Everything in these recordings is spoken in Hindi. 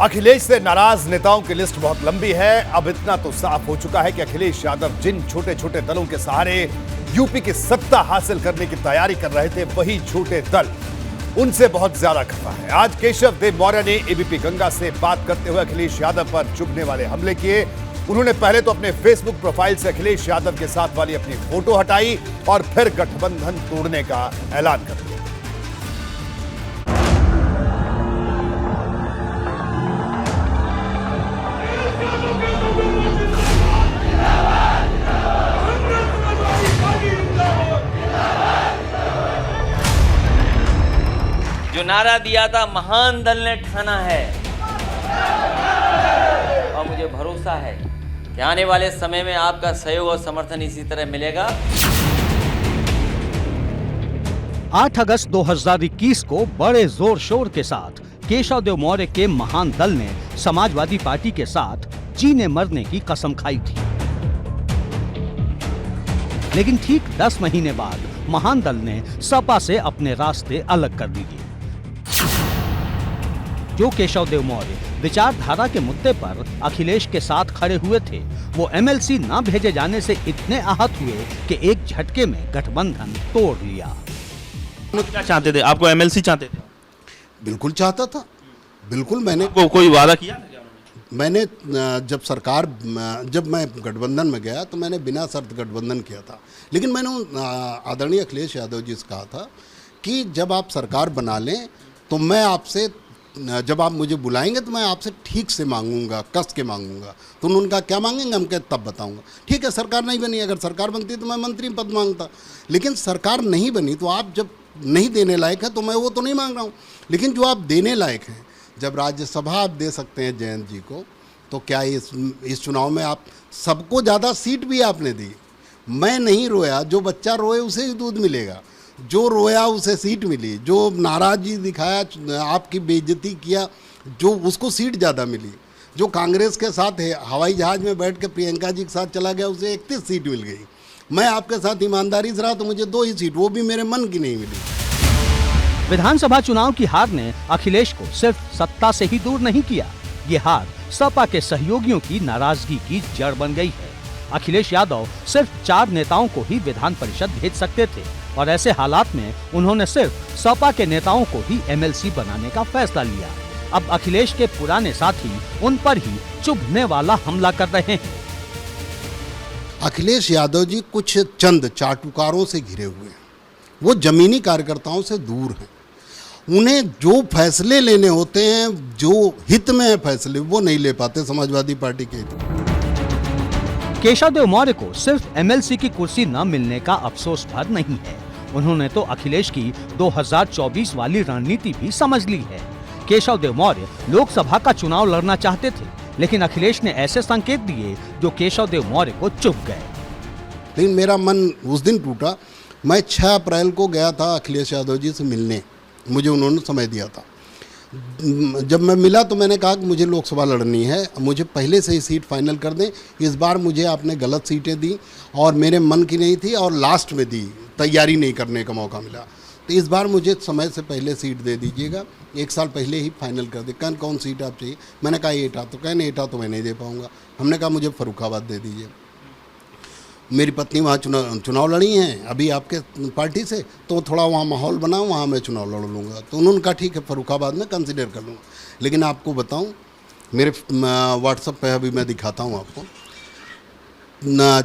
अखिलेश से नाराज नेताओं की लिस्ट बहुत लंबी है। अब इतना तो साफ हो चुका है कि अखिलेश यादव जिन छोटे छोटे दलों के सहारे यूपी की सत्ता हासिल करने की तैयारी कर रहे थे, वही छोटे दल उनसे बहुत ज्यादा खफा है। आज केशव देव मौर्य ने एबीपी गंगा से बात करते हुए अखिलेश यादव पर चुभने वाले हमले किए। उन्होंने पहले तो अपने फेसबुक प्रोफाइल से अखिलेश यादव के साथ वाली अपनी फोटो हटाई और फिर गठबंधन तोड़ने का ऐलान कर दिया। जो नारा दिया था महान दल ने ठाना है, और मुझे भरोसा है कि आने वाले समय में आपका सहयोग और समर्थन इसी तरह मिलेगा। 8 अगस्त 2021 को बड़े जोर शोर के साथ केशव देव मौर्य के महान दल ने समाजवादी पार्टी के साथ जीने मरने की कसम खाई थी। लेकिन ठीक 10 महीने बाद महान दल ने सपा से अपने रास्ते अलग कर दिए। जो केशव देव मौर्य विचारधारा के मुद्दे पर अखिलेश के साथ खड़े हुए थे, वो एमएलसी न भेजे जाने से इतने आहत हुए कि एक झटके में गठबंधन तोड़ लिया। क्या चाहते थे? आपको एमएलसी चाहते थे? बिल्कुल चाहता था, बिल्कुल। मैंने कोई वादा किया था क्या? मैंने जब मैं गठबंधन में गया तो मैंने बिना शर्त गठबंधन किया था। लेकिन मैंने आदरणीय अखिलेश यादव जी से कहा था कि जब आप सरकार बना लें तो मैं आपसे, जब आप मुझे बुलाएंगे तो मैं आपसे ठीक से मांगूंगा, कस के मांगूंगा। तो उन्होंने कहा क्या मांगेंगे? हम कहते तब बताऊंगा। ठीक है, सरकार नहीं बनी, अगर सरकार बनती तो मैं मंत्री पद मांगता। लेकिन सरकार नहीं बनी तो आप जब नहीं देने लायक है तो मैं वो तो नहीं मांग रहा हूँ। लेकिन जो आप देने लायक हैं, जब राज्यसभा आप दे सकते हैं जयंत जी को, तो क्या इस चुनाव में आप सबको ज़्यादा सीट भी आपने दी। मैं नहीं रोया, जो बच्चा रोए उसे ही दूध मिलेगा। जो रोया उसे सीट मिली, जो नाराज़गी दिखाया, आपकी बेइज्जती किया, जो उसको सीट ज़्यादा मिली। जो कांग्रेस के साथ है, हवाई जहाज़ में बैठ के प्रियंका जी के साथ चला गया, उसे 31 सीट मिल गई। मैं आपके साथ ईमानदारी से रहा तो मुझे 2 ही सीट, वो भी मेरे मन की नहीं मिली। विधानसभा चुनाव की हार ने अखिलेश को सिर्फ सत्ता से ही दूर नहीं किया, ये हार सपा के सहयोगियों की नाराजगी की जड़ बन गई है। अखिलेश यादव सिर्फ 4 नेताओं को ही विधान परिषद भेज सकते थे, और ऐसे हालात में उन्होंने सिर्फ सपा के नेताओं को ही एमएलसी बनाने का फैसला लिया। अब अखिलेश के पुराने साथी उन पर ही चुभने वाला हमला कर रहे हैं। अखिलेश यादव जी कुछ चंद चाटुकारों से घिरे हुए हैं, वो जमीनी कार्यकर्ताओं से दूर हैं। उन्हें जो फैसले लेने होते हैं, जो हित में है फैसले, वो नहीं ले पाते समाजवादी पार्टी के हित में। केशव देव मौर्य को सिर्फ एमएलसी की कुर्सी न मिलने का अफसोस भर नहीं है, उन्होंने तो अखिलेश की 2024 वाली रणनीति भी समझ ली है। केशव देव मौर्य लोकसभा का चुनाव लड़ना चाहते थे, लेकिन अखिलेश ने ऐसे संकेत दिए जो केशव देव मौर्य को चुभ गए। लेकिन मेरा मन उस दिन टूटा। मैं 6 अप्रैल को गया था अखिलेश यादव जी से मिलने, मुझे उन्होंने समय दिया था। जब मैं मिला तो मैंने कहा कि मुझे लोकसभा लड़नी है, मुझे पहले से ही सीट फाइनल कर दें। इस बार मुझे आपने गलत सीटें दी और मेरे मन की नहीं थी, और लास्ट में दी, तैयारी नहीं करने का मौका मिला। तो इस बार मुझे समय से पहले सीट दे दीजिएगा, 1 साल पहले ही फाइनल कर दे। कौन सीट आप चाहिए? मैंने कहा एटा। तो कहने एटा तो मैं नहीं दे पाऊँगा। हमने कहा मुझे फर्रुखाबाद दे दीजिए। मेरी पत्नी वहाँ चुनाव लड़ी हैं अभी आपके पार्टी से, तो थोड़ा वहाँ माहौल बना, वहाँ मैं चुनाव लड़ लूँगा। तो उन्होंने कहा ठीक है, फर्रुखाबाद में कंसिडर कर लूँगा। लेकिन आपको बताऊँ, मेरे व्हाट्सएप पे अभी मैं दिखाता हूँ आपको,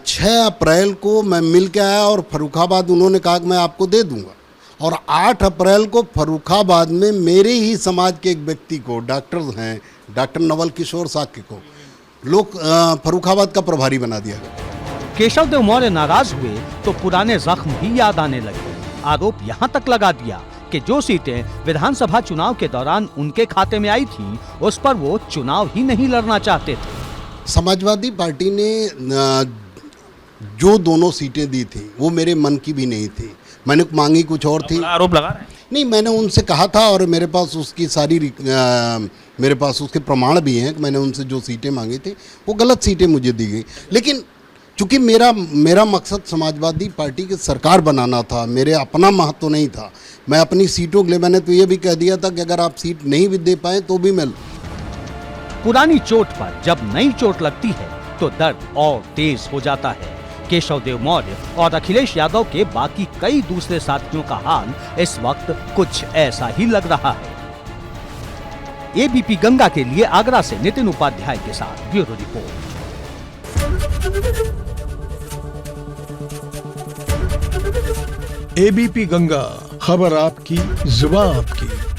6 अप्रैल को मैं मिल के आया और फर्रुखाबाद उन्होंने कहा कि मैं आपको दे दूँगा। और 8 अप्रैल को फर्रुखाबाद में मेरे ही समाज के एक व्यक्ति को, डॉक्टर हैं, डॉक्टर नवल किशोर साक्य को, लोग फर्रुखाबाद का प्रभारी बना दिया गया। केशव देव मौर्य नाराज हुए तो पुराने जख्म भी याद आने लगे। आरोप यहाँ तक लगा दिया कि जो सीटें विधानसभा चुनाव के दौरान उनके खाते में आई थी, उस पर वो चुनाव ही नहीं लड़ना चाहते थे। समाजवादी पार्टी ने जो दोनों सीटें दी थी वो मेरे मन की भी नहीं थी। मैंने मांगी कुछ और थी। आरोप लगा रहे हैं? नहीं, मैंने उनसे कहा था और मेरे पास उसकी मेरे पास उसके प्रमाण भी हैं कि मैंने उनसे जो सीटें मांगी थी वो गलत सीटें मुझे दी गई। लेकिन चूँकि मेरा मकसद समाजवादी पार्टी की सरकार बनाना था, मेरे अपना महत्व नहीं था। मैं अपनी सीटों के लिए मैंने तो ये भी कह दिया था कि अगर आप सीट नहीं भी दे पाए तो भी मैं पुरानी चोट पर जब नई चोट लगती है तो दर्द और तेज हो जाता है। केशव देव मौर्य और अखिलेश यादव के बाकी कई दूसरे साथियों का हाल इस वक्त कुछ ऐसा ही लग रहा है। एबीपी गंगा के लिए आगरा से नितिन उपाध्याय के साथ ब्यूरो रिपोर्ट। एबीपी गंगा, खबर आपकी, जुबान आपकी।